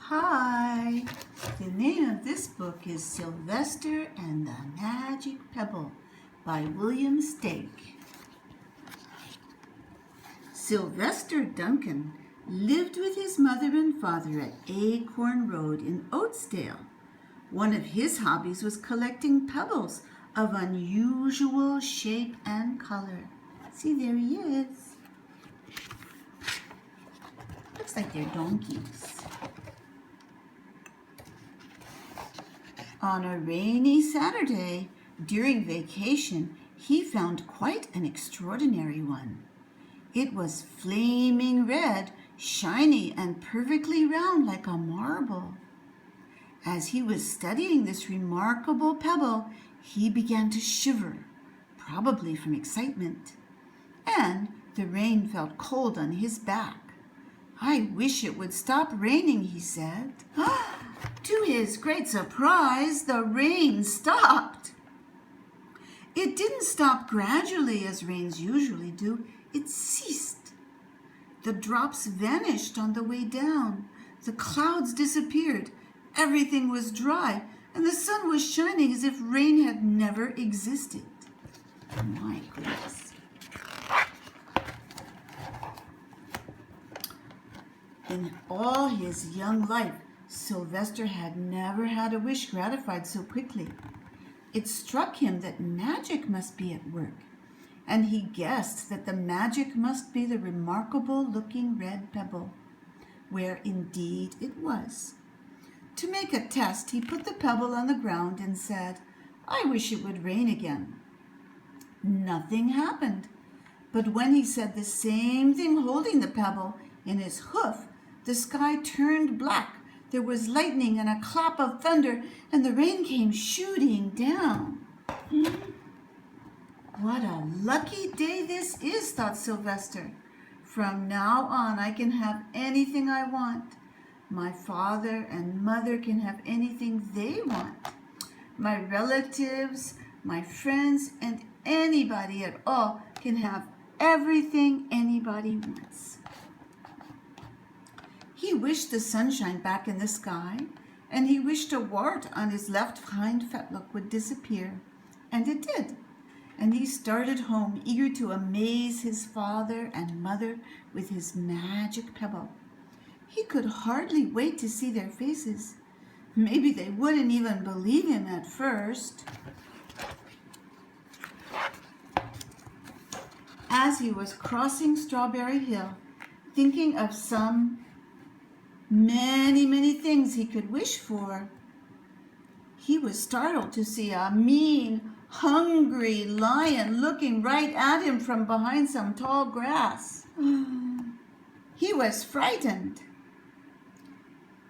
Hi! The name of this book is Sylvester and the Magic Pebble by William Stake. Sylvester Duncan lived with his mother and father at Acorn Road in Oatsdale. One of his hobbies was collecting pebbles of unusual shape and color. See, there he is. Looks like they're donkeys. On a rainy Saturday during vacation, he found quite an extraordinary one. It was flaming red, shiny, and perfectly round like a marble. As he was studying this remarkable pebble, he began to shiver, probably from excitement, and the rain felt cold on his back. "I wish it would stop raining," he said. To his great surprise, the rain stopped. It didn't stop gradually as rains usually do. It ceased. The drops vanished on the way down. The clouds disappeared. Everything was dry, and the sun was shining as if rain had never existed. My goodness. In all his young life, Sylvester had never had a wish gratified so quickly. It struck him that magic must be at work, and he guessed that the magic must be the remarkable-looking red pebble, where indeed it was. To make a test, he put the pebble on the ground and said, "I wish it would rain again." Nothing happened, but when he said the same thing holding the pebble in his hoof, the sky turned black. There was lightning and a clap of thunder, and the rain came shooting down. What a lucky day this is, thought Sylvester. From now on, I can have anything I want. My father and mother can have anything they want. My relatives, my friends, and anybody at all can have everything anybody wants. He wished the sunshine back in the sky, and he wished a wart on his left hind fetlock would disappear, and it did. And he started home, eager to amaze his father and mother with his magic pebble. He could hardly wait to see their faces. Maybe they wouldn't even believe him at first. As he was crossing Strawberry Hill, thinking of some many things he could wish for, he was startled to see a mean, hungry lion looking right at him from behind some tall grass. He was frightened.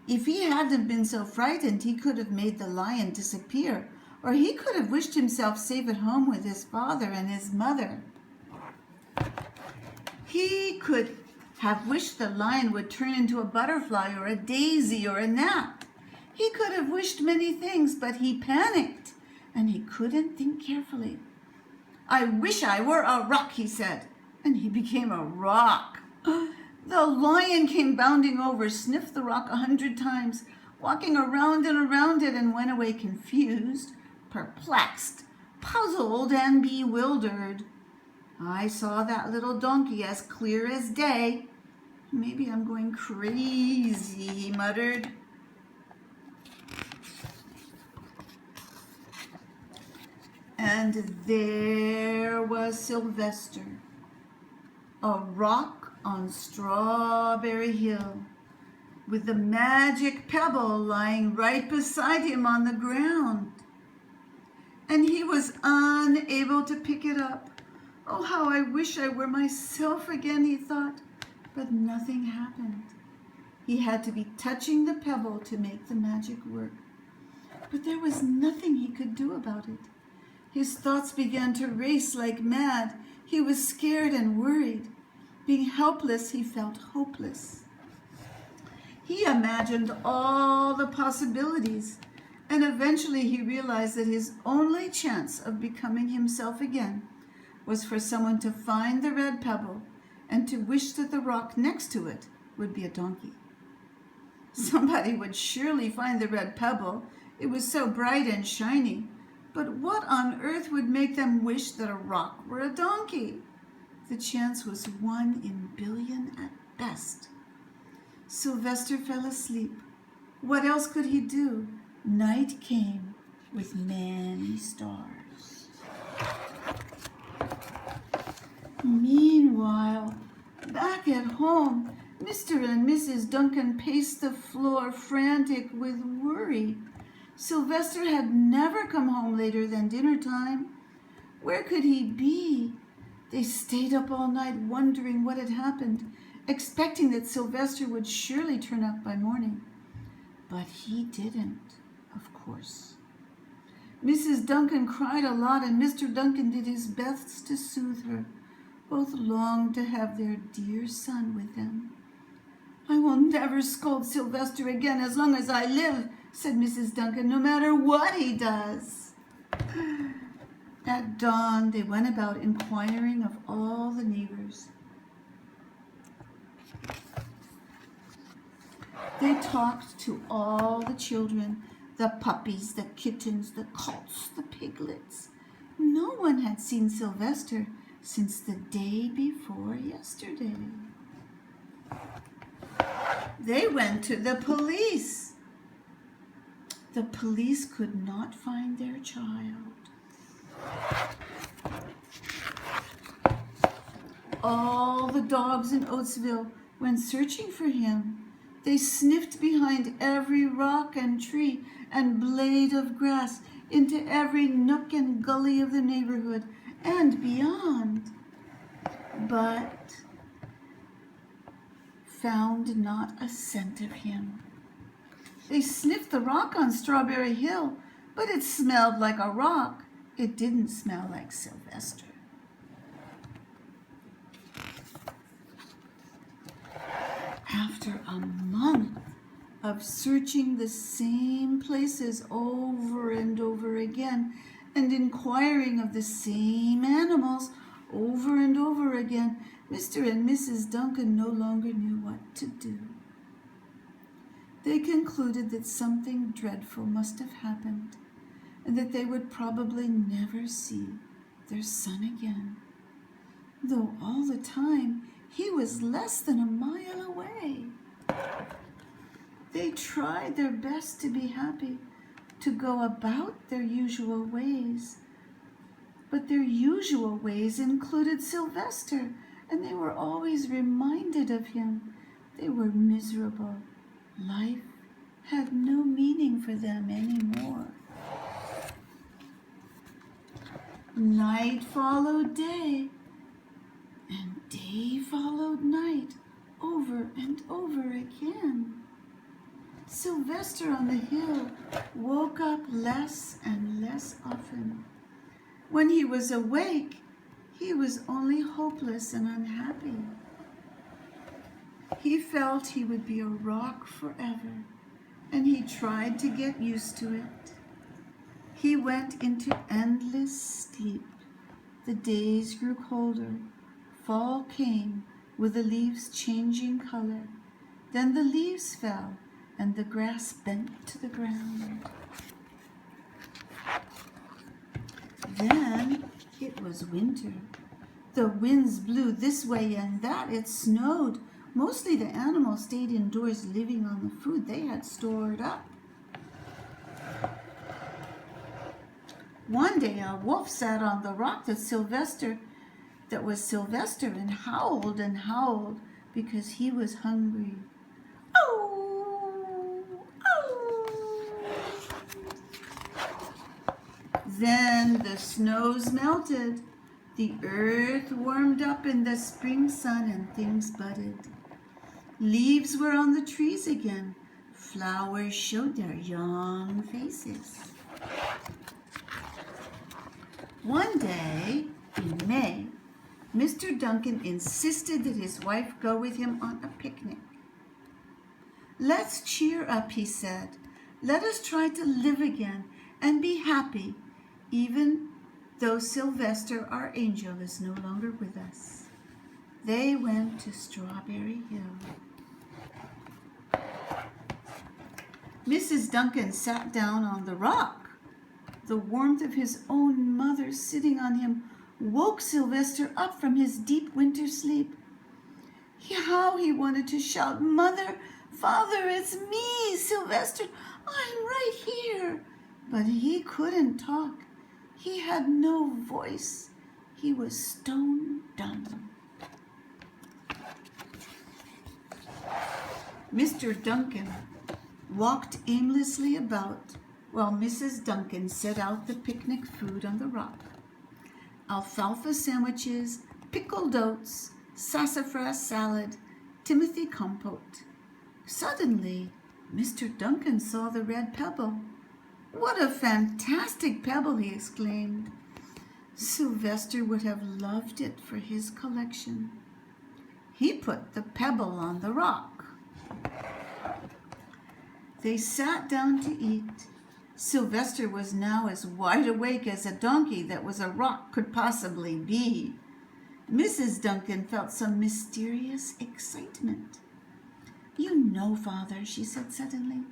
If he hadn't been so frightened, he could have made the lion disappear, or he could have wished himself safe at home with his father and his mother. He could have wished the lion would turn into a butterfly or a daisy or a gnat. He could have wished many things, but he panicked, and he couldn't think carefully. "I wish I were a rock," he said, and he became a rock. The lion came bounding over, sniffed the rock 100 times, walking around and around it, and went away confused, perplexed, puzzled, and bewildered. "I saw that little donkey as clear as day. Maybe I'm going crazy," he muttered. And there was Sylvester, a rock on Strawberry Hill, with the magic pebble lying right beside him on the ground. And he was unable to pick it up. "Oh, how I wish I were myself again," he thought, but nothing happened. He had to be touching the pebble to make the magic work. But there was nothing he could do about it. His thoughts began to race like mad. He was scared and worried. Being helpless, he felt hopeless. He imagined all the possibilities, and eventually he realized that his only chance of becoming himself again was for someone to find the red pebble and to wish that the rock next to it would be a donkey. Somebody would surely find the red pebble. It was so bright and shiny. But what on earth would make them wish that a rock were a donkey? The chance was 1 in a billion at best. Sylvester fell asleep. What else could he do? Night came with many stars. Meanwhile, back at home, Mr. and Mrs. Duncan paced the floor, frantic with worry. Sylvester had never come home later than dinner time. Where could he be? They stayed up all night wondering what had happened, expecting that Sylvester would surely turn up by morning. But he didn't, of course. Mrs. Duncan cried a lot, and Mr. Duncan did his best to soothe her. Both longed to have their dear son with them. "I will never scold Sylvester again as long as I live," said Mrs. Duncan, "no matter what he does." At dawn, they went about inquiring of all the neighbors. They talked to all the children, the puppies, the kittens, the colts, the piglets. No one had seen Sylvester since the day before yesterday. They went to the police. The police could not find their child. All the dogs in Oatsville went searching for him. They sniffed behind every rock and tree and blade of grass, into every nook and gully of the neighborhood and beyond, but found not a scent of him. They sniffed the rock on Strawberry Hill, but it smelled like a rock. It didn't smell like Sylvester. After a month of searching the same places over and over again and inquiring of the same animals over and over again, Mr. and Mrs. Duncan no longer knew what to do. They concluded that something dreadful must have happened and that they would probably never see their son again, though all the time he was less than a mile away. They tried their best to be happy, to go about their usual ways. But their usual ways included Sylvester, and they were always reminded of him. They were miserable. Life had no meaning for them anymore. Night followed day, and day followed night, over and over again. Sylvester on the hill woke up less and less often. When he was awake, he was only hopeless and unhappy. He felt he would be a rock forever, and he tried to get used to it. He went into endless sleep. The days grew colder. Fall came with the leaves changing color. Then the leaves fell and the grass bent to the ground. Then it was winter. The winds blew this way and that. It snowed. Mostly the animals stayed indoors, living on the food they had stored up. One day a wolf sat on the rock that was Sylvester and howled because he was hungry. Oh! Oh! Then the snows melted. The earth warmed up in the spring sun and things budded. Leaves were on the trees again. Flowers showed their young faces. One day in May, Mr. Duncan insisted that his wife go with him on a picnic. "Let's cheer up," he said. "Let us try to live again and be happy, even though Sylvester, our angel, is no longer with us." They went to Strawberry Hill. Mrs. Duncan sat down on the rock. The warmth of his own mother sitting on him woke Sylvester up from his deep winter sleep. How he wanted to shout, "Mother, Father, it's me, Sylvester, I'm right here." But he couldn't talk. He had no voice. He was stone dumb. Mr. Duncan walked aimlessly about while Mrs. Duncan set out the picnic food on the rock. Alfalfa sandwiches, pickled oats, sassafras salad, Timothy compote. Suddenly, Mr. Duncan saw the red pebble. "What a fantastic pebble!" he exclaimed. Sylvester would have loved it for his collection. He put the pebble on the rock. They sat down to eat. Sylvester was now as wide awake as a donkey that was a rock could possibly be. Mrs. Duncan felt some mysterious excitement. "You know, Father," she said suddenly,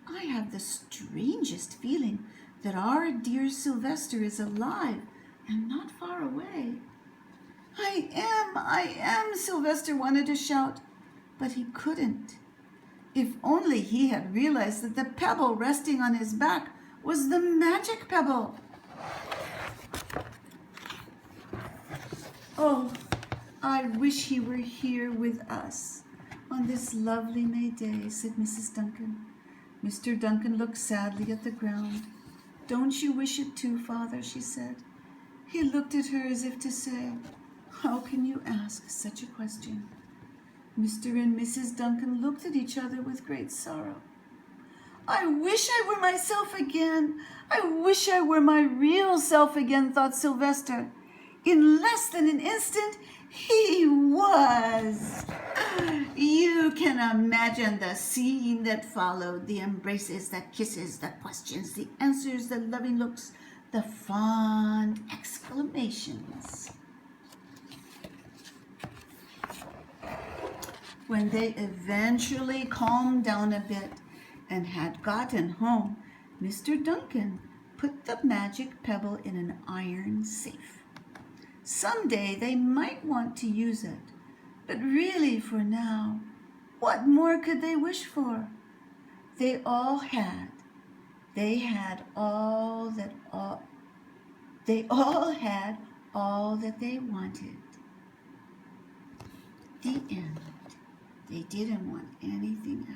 "I have the strangest feeling that our dear Sylvester is alive and not far away." I am, Sylvester wanted to shout, but he couldn't. If only he had realized that the pebble resting on his back was the magic pebble. "Oh, I wish he were here with us on this lovely May day," said Mrs. Duncan. Mr. Duncan looked sadly at the ground. "Don't you wish it too, Father?" she said. He looked at her as if to say, "How can you ask such a question?" Mr. and Mrs. Duncan looked at each other with great sorrow. "I wish I were myself again. I wish I were my real self again," thought Sylvester. In less than an instant, he was. You can imagine the scene that followed, the embraces, the kisses, the questions, the answers, the loving looks, the fond exclamations. When they eventually calmed down a bit and had gotten home, Mr. Duncan put the magic pebble in an iron safe. Someday they might want to use it, but really for now, what more could they wish for? They all had all that they wanted. The end. They didn't want anything